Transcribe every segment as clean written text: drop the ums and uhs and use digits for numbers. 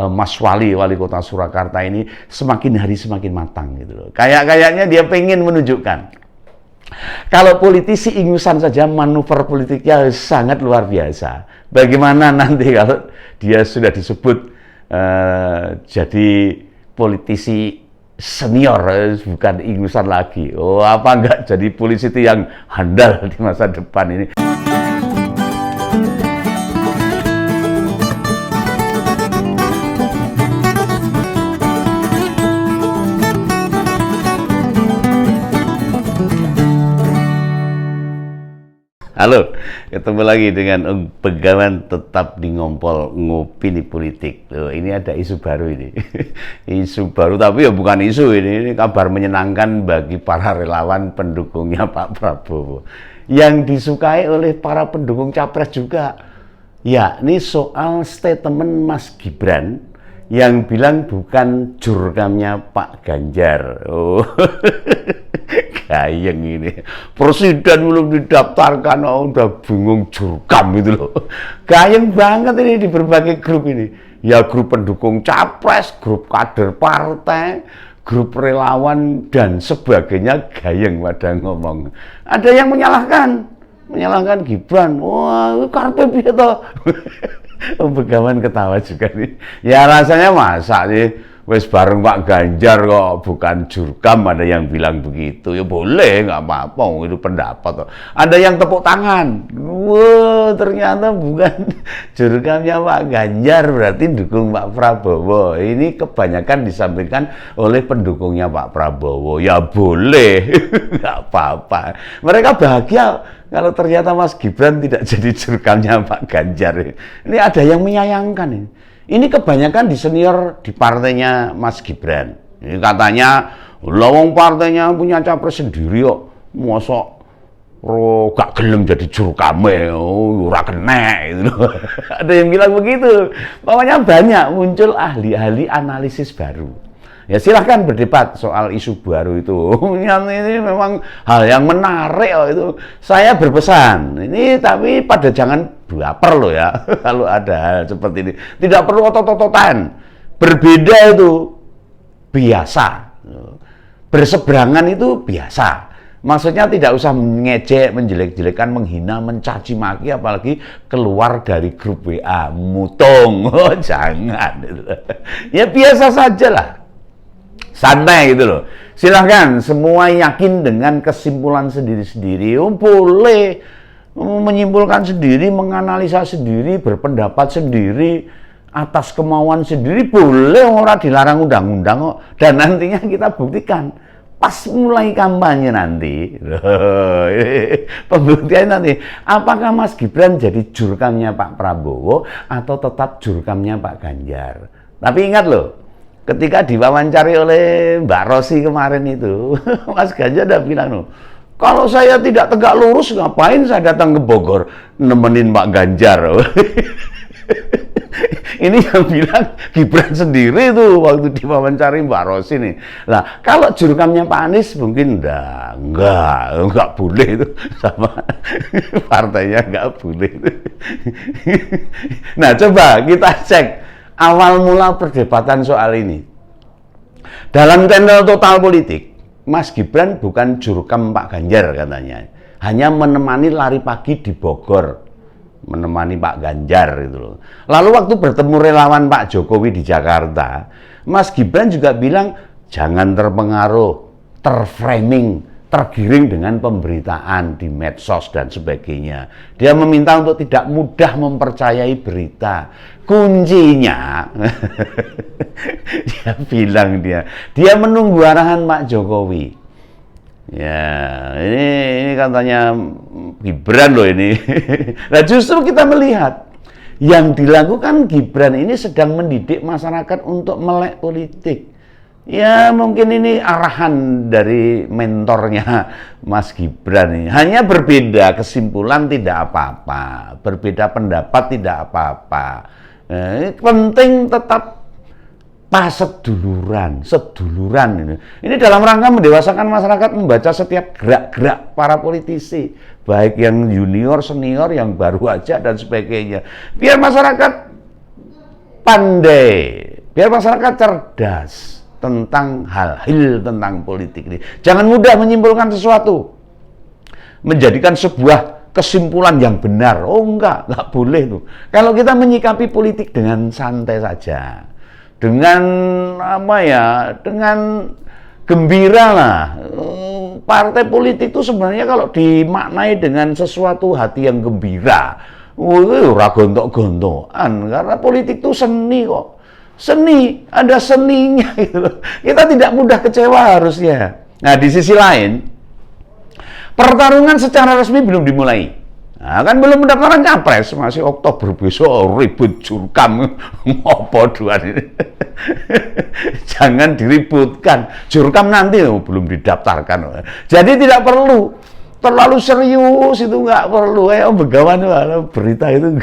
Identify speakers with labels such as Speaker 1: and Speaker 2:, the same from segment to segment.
Speaker 1: Mas Wali kota Surakarta ini semakin hari semakin matang gitu loh. Kayaknya dia pengen menunjukkan kalau politisi ingusan saja manuver politiknya sangat luar biasa. Bagaimana nanti kalau dia sudah disebut jadi politisi senior, bukan ingusan lagi. Oh, apa enggak jadi politisi yang handal di masa depan ini. Halo, ketemu lagi dengan Begawan tetap di Ngompol Ngopini Politik. Loh, ini ada isu baru ini. Isu baru, tapi ya bukan isu ini kabar menyenangkan bagi para relawan pendukungnya Pak Prabowo. Yang disukai oleh para pendukung Capres juga. Ya, ini soal statement Mas Gibran yang bilang bukan jurkamnya Pak Ganjar. Oh. Gayeng ini, presiden belum didaftarkan, oh, udah bingung jurkam gitu loh. Gayeng banget ini di berbagai grup ini. Ya grup pendukung capres, grup kader partai, grup relawan dan sebagainya, gayeng pada ngomong. Ada yang menyalahkan Gibran. Wah, karpe piye to? Begawan ketawa juga nih. Ya rasanya masa sih wes bareng Pak Ganjar kok bukan jurkam, ada yang bilang begitu. Ya boleh, nggak apa-apa, itu pendapat. Ada yang tepuk tangan. Wah, ternyata bukan jurkamnya Pak Ganjar, berarti dukung Pak Prabowo. Ini kebanyakan disampaikan oleh pendukungnya Pak Prabowo. Ya boleh, nggak apa-apa. Mereka bahagia kalau ternyata Mas Gibran tidak jadi jurkamnya Pak Ganjar. Ini ada yang menyayangkan ini. Ini kebanyakan di senior di partainya Mas Gibran. Ini katanya, lawang partainya punya capres sendiri kok, mosok gak gelem jadi jurkame, ora kena gitu. Ada yang bilang begitu. Pokoknya banyak muncul ahli-ahli analisis baru. Ya silahkan berdebat soal isu baru itu. Ini memang hal yang menarik itu. Saya berpesan, ini tapi pada jangan baper loh ya kalau ada hal seperti ini. Tidak perlu otot-ototan. Berbeda itu biasa. Berseberangan itu biasa. Maksudnya tidak usah mengejek, menjelek-jelekan, menghina, mencaci maki, apalagi keluar dari grup WA, mutung. Oh, jangan. Ya biasa saja lah. Santai gitu loh. Silahkan semua yakin dengan kesimpulan sendiri-sendiri. Oh, boleh menyimpulkan sendiri, menganalisa sendiri, berpendapat sendiri, atas kemauan sendiri, boleh, orang dilarang undang-undang kok. Dan nantinya kita buktikan pas mulai kampanye nanti. Pembuktian nanti, apakah Mas Gibran jadi jurkamnya Pak Prabowo atau tetap jurkamnya Pak Ganjar. Tapi ingat loh, ketika diwawancari oleh Mbak Rosi kemarin itu, Mas Ganjar udah bilang loh, kalau saya tidak tegak lurus, ngapain saya datang ke Bogor nemenin Pak Ganjar. Ini yang bilang Gibran sendiri tuh waktu diwawancari Mbak Rosi nih. Lah, kalau jurkamnya Pak Anies mungkin enggak boleh itu, sama partainya enggak boleh itu. Nah, coba kita cek awal mula perdebatan soal ini. Dalam tendel total politik, Mas Gibran bukan jurkam Pak Ganjar katanya. Hanya menemani lari pagi di Bogor. Menemani Pak Ganjar gitu loh. Lalu waktu bertemu relawan Pak Jokowi di Jakarta, Mas Gibran juga bilang jangan terpengaruh, terframing, tergiring dengan pemberitaan di medsos dan sebagainya. Dia meminta untuk tidak mudah mempercayai berita. Kuncinya, dia bilang dia menunggu arahan Pak Jokowi. Ya, ini katanya Gibran loh ini. Nah justru kita melihat yang dilakukan Gibran ini sedang mendidik masyarakat untuk melek politik. Ya mungkin ini arahan dari mentornya Mas Gibran ini. Hanya berbeda kesimpulan tidak apa-apa, berbeda pendapat tidak apa-apa. Penting tetap seduluran ini. Ini dalam rangka mendewasakan masyarakat, membaca setiap gerak-gerak para politisi, baik yang junior, senior, yang baru aja dan sebagainya. Biar masyarakat pandai Biar masyarakat cerdas tentang hal-hal tentang politik ini. Jangan mudah menyimpulkan sesuatu, menjadikan sebuah kesimpulan yang benar. Oh enggak boleh tuh. Kalau kita menyikapi politik dengan santai saja, dengan dengan gembira lah. Partai politik itu sebenarnya kalau dimaknai dengan sesuatu hati yang gembira, ora gontok-gontokan, karena politik itu seni kok. Seni, ada seninya gitu loh. Kita tidak mudah kecewa harusnya. Nah, di sisi lain, pertarungan secara resmi belum dimulai. Nah, kan belum pendaftaran capres, masih Oktober besok ribut jurkam ngopo duan ini. Jangan diributkan. Jurkam nanti belum didaftarkan. Jadi tidak perlu terlalu serius, itu nggak perlu. Begawan berita itu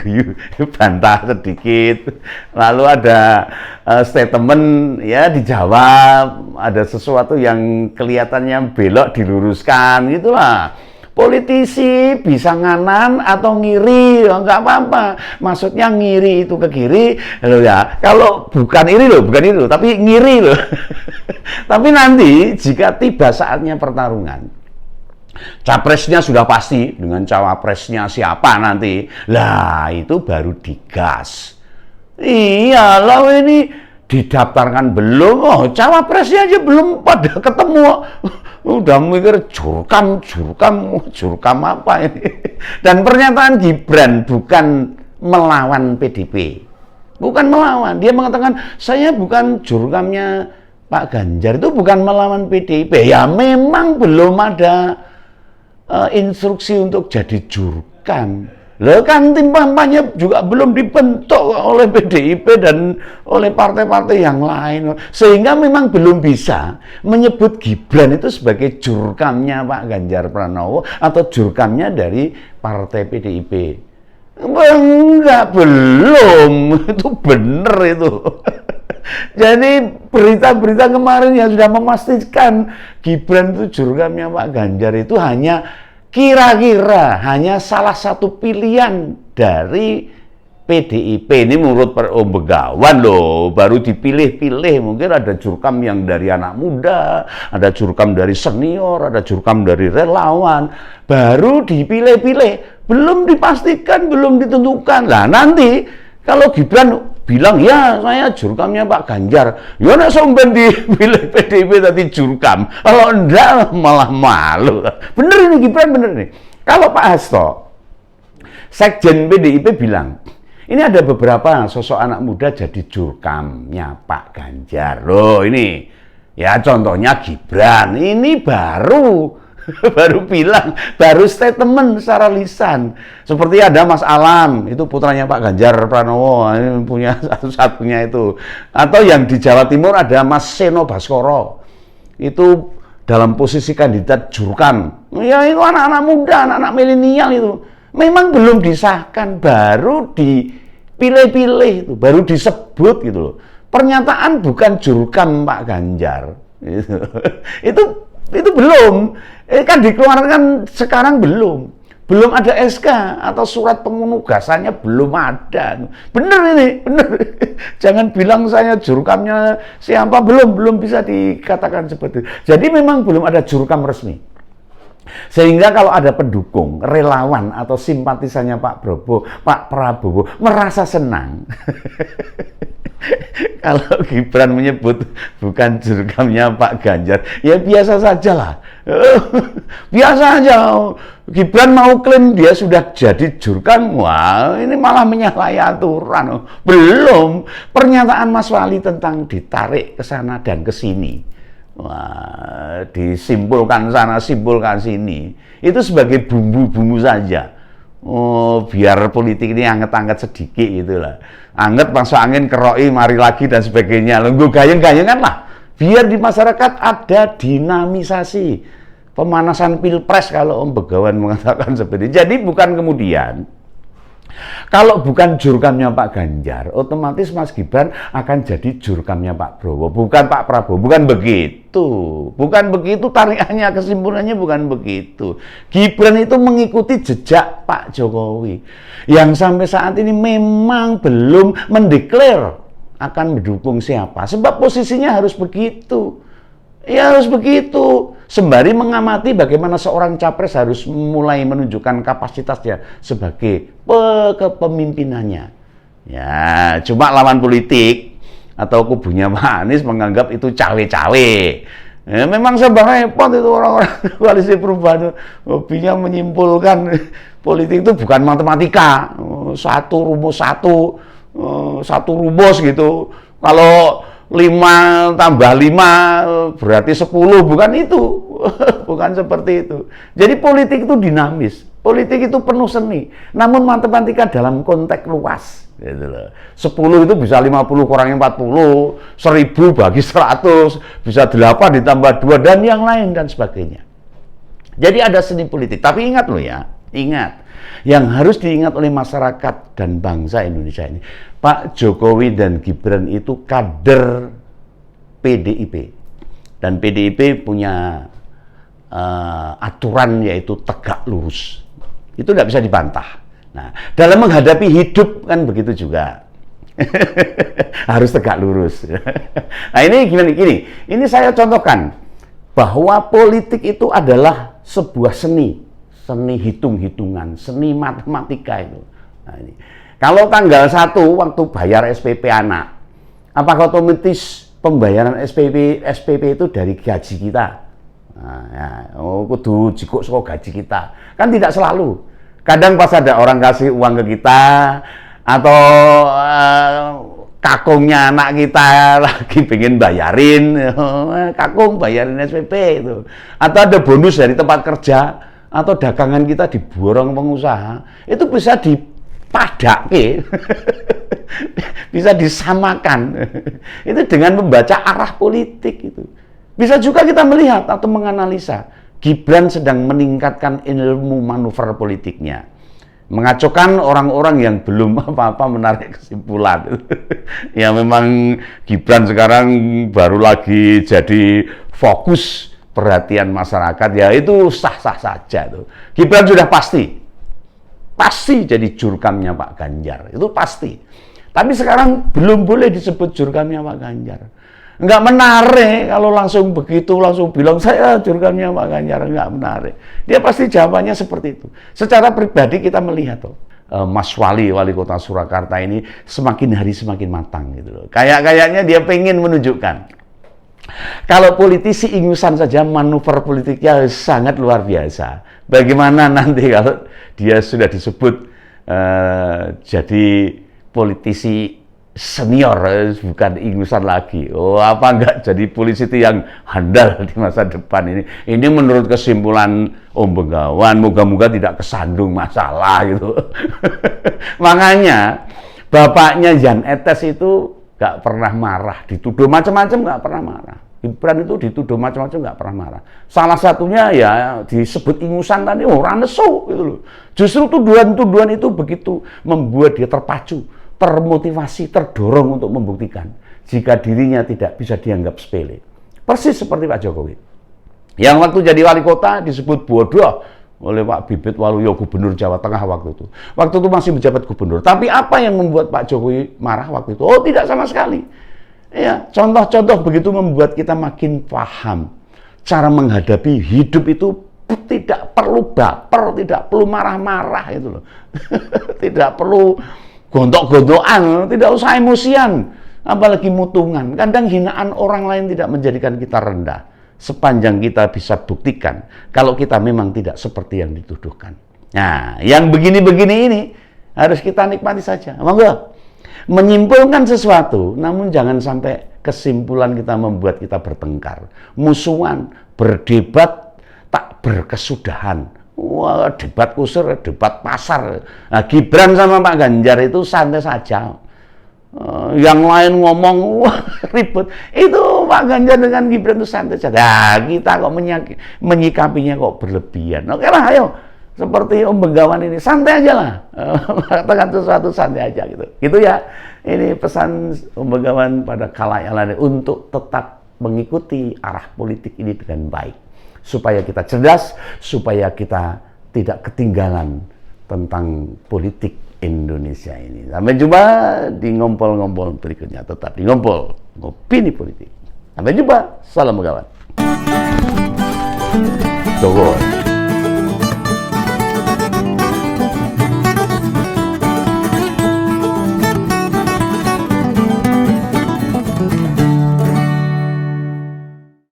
Speaker 1: bantah sedikit, lalu ada statement ya dijawab, ada sesuatu yang kelihatannya belok diluruskan, gitulah. Politisi bisa nganan atau ngiri, nggak apa-apa. Maksudnya ngiri itu ke kiri, loh ya. Kalau bukan iri loh, bukan itu, tapi ngiri loh. Tapi nanti jika tiba saatnya pertarungan, capresnya sudah pasti dengan cawapresnya siapa nanti, lah itu baru digas. Iyalah ini didaftarkan belum, cawapresnya aja belum pada ketemu. Udah mikir jurkam apa ini. Dan pernyataan Gibran bukan melawan PDIP. Bukan melawan, dia mengatakan saya bukan jurkamnya Pak Ganjar, itu bukan melawan PDIP. Ya memang belum ada instruksi untuk jadi jurkam. Loh kan tim kampanye juga belum dibentuk oleh PDIP dan oleh partai-partai yang lain. Sehingga memang belum bisa menyebut Gibran itu sebagai jurkamnya Pak Ganjar Pranowo atau jurkamnya dari partai PDIP. Enggak, belum. Itu benar itu. Jadi berita-berita kemarin yang sudah memastikan Gibran itu jurkamnya Pak Ganjar itu hanya kira-kira hanya salah satu pilihan dari PDIP. Ini menurut Begawan loh, baru dipilih-pilih. Mungkin ada jurkam yang dari anak muda, ada jurkam dari senior, ada jurkam dari relawan. Baru dipilih-pilih, belum dipastikan, belum ditentukan. Nah nanti kalau Gibran bilang ya saya jurkamnya Pak Ganjar, ya nek somben dipilih PDIP tadi jurkam, kalau enggak malah malu. Bener ini Gibran, bener nih. Kalau Pak Hasto, Sekjen PDIP bilang ini ada beberapa sosok anak muda jadi jurkamnya Pak Ganjar. Loh ini ya contohnya Gibran, ini baru bilang, baru statement secara lisan. Seperti ada Mas Alam, itu putranya Pak Ganjar Pranowo, ini punya satu-satunya itu. Atau yang di Jawa Timur ada Mas Seno Baskoro, itu dalam posisi kandidat jurkam. Ya itu anak-anak muda, anak-anak milenial itu. Memang belum disahkan, baru dipilih-pilih itu, baru disebut gitu loh. Pernyataan bukan jurkam Pak Ganjar. Itu belum. Kan dikeluarkan sekarang belum ada SK atau surat penugasannya belum ada. Bener ini, bener. Jangan bilang saya jurkamnya siapa, belum bisa dikatakan seperti itu. Jadi memang belum ada jurkam resmi. Sehingga kalau ada pendukung, relawan atau simpatisannya Pak Prabowo merasa senang. Kalau Gibran menyebut bukan jurkamnya Pak Ganjar, ya biasa saja lah. Biasa aja. Gibran mau klaim dia sudah jadi jurkam, wah ini malah menyalahi aturan. Belum. Pernyataan Mas Wali tentang ditarik ke sana dan ke sini, wah, disimpulkan sana, simpulkan sini, itu sebagai bumbu-bumbu saja. Oh, biar politik ini anget-anget sedikit gitulah. Anget masuk angin, keroi, mari lagi dan sebagainya. Lenggo gayeng-gayengan lah. Biar di masyarakat ada dinamisasi. Pemanasan pilpres kalau Om Begawan mengatakan seperti itu. Jadi bukan kemudian kalau bukan jurkamnya Pak Ganjar, otomatis Mas Gibran akan jadi jurkamnya Pak Prabowo, bukan Pak Prabowo, bukan begitu. Bukan begitu tarikannya, kesimpulannya bukan begitu. Gibran itu mengikuti jejak Pak Jokowi yang sampai saat ini memang belum mendeklar akan mendukung siapa. Sebab posisinya harus begitu. Ya harus begitu. Sembari mengamati bagaimana seorang capres harus mulai menunjukkan kapasitasnya sebagai kepemimpinannya. Ya, cuma lawan politik atau kubunya Pak Anies menganggap itu cawe-cawe. Ya, memang serba repot itu orang-orang koalisi perubahan. Hobinya menyimpulkan politik itu bukan matematika. Satu rumus gitu. Kalau 5 tambah 5 berarti 10, bukan itu. Bukan seperti itu. Jadi politik itu dinamis. Politik itu penuh seni. Namun matematika dalam konteks luas. Gitu loh. 10 itu bisa 50 kurangi 40, 1000 bagi 100, bisa 8 ditambah 2, dan yang lain dan sebagainya. Jadi ada seni politik. Tapi ingat loh ya, ingat. Yang harus diingat oleh masyarakat dan bangsa Indonesia ini, Pak Jokowi dan Gibran itu kader PDIP. Dan PDIP punya aturan yaitu tegak lurus. Itu tidak bisa dibantah. Nah, dalam menghadapi hidup kan begitu juga. Harus tegak lurus. Nah, ini gimana? Ini saya contohkan bahwa politik itu adalah sebuah seni hitung-hitungan, seni matematika itu. Nah, ini. Kalau tanggal 1 waktu bayar SPP anak, apakah otomatis pembayaran SPP itu dari gaji kita? Nah, ya, kudu jikuk saka gaji kita. Kan tidak selalu. Kadang pas ada orang kasih uang ke kita, atau kakungnya anak kita lagi pengen bayarin, kakung bayarin SPP itu. Atau ada bonus dari tempat kerja, atau dagangan kita diborong pengusaha, itu bisa dipadake, bisa disamakan. Itu dengan membaca arah politik itu. Bisa juga kita melihat atau menganalisa. Gibran sedang meningkatkan ilmu manuver politiknya, mengacaukan orang-orang yang belum apa-apa menarik kesimpulan. Ya memang Gibran sekarang baru lagi jadi fokus perhatian masyarakat, ya itu sah-sah saja tuh. Gibran sudah pasti jadi jurkamnya Pak Ganjar, itu pasti. Tapi sekarang belum boleh disebut jurkamnya Pak Ganjar. Nggak menarik kalau langsung begitu, langsung bilang saya jurkamnya Pak Ganjar, nggak menarik. Dia pasti jawabannya seperti itu. Secara pribadi kita melihat tuh, Mas Wali Kota Surakarta ini semakin hari semakin matang gitu loh. Kayaknya dia pengen menunjukkan kalau politisi ingusan saja manuver politiknya sangat luar biasa. Bagaimana nanti kalau dia sudah disebut jadi politisi senior, bukan ingusan lagi. Oh, apa enggak jadi politisi yang handal di masa depan ini? Ini menurut kesimpulan Om Begawan, moga-moga tidak kesandung masalah gitu. Makanya bapaknya Jan Etes itu nggak pernah marah, dituduh macam-macam nggak pernah marah. Gibran itu dituduh macam-macam nggak pernah marah. Salah satunya ya disebut ingusan tadi, orang nesu gitu loh. Justru tuduhan-tuduhan itu begitu membuat dia terpacu, termotivasi, terdorong untuk membuktikan jika dirinya tidak bisa dianggap sepele. Persis seperti Pak Jokowi. Yang waktu jadi wali kota disebut bodoh oleh Pak Bibit Waluyo, gubernur Jawa Tengah waktu itu. Waktu itu masih menjabat gubernur. Tapi apa yang membuat Pak Jokowi marah waktu itu? Oh, tidak sama sekali. Ya, contoh-contoh begitu membuat kita makin paham cara menghadapi hidup itu. Tidak perlu baper, tidak perlu marah-marah itu loh. Tidak perlu gontok-gontokan, tidak usah emosian, apalagi mutungan. Kadang hinaan orang lain tidak menjadikan kita rendah, sepanjang kita bisa buktikan kalau kita memang tidak seperti yang dituduhkan. Nah, yang begini-begini ini harus kita nikmati saja. Monggo. Menyimpulkan sesuatu, namun jangan sampai kesimpulan kita membuat kita bertengkar, musuhan, berdebat tak berkesudahan. Wah, debat kusir, debat pasar. Nah, Gibran sama Pak Ganjar itu santai saja. Yang lain ngomong, wah ribut. Itu Pak Ganjar dengan Gibran itu santai saja. Nah, kita kok menyikapinya kok berlebihan. Oke lah, ayo. Seperti Om Begawan ini, santai aja lah. Mengatakan sesuatu santai aja gitu. Gitu ya. Ini pesan Om Begawan pada khalayak untuk tetap mengikuti arah politik ini dengan baik. Supaya kita cerdas, supaya kita tidak ketinggalan tentang politik Indonesia ini. Sampai jumpa di ngompol-ngompol berikutnya. Tetap di ngompol, ngopini politik. Sampai jumpa, salam kawan. Dogon.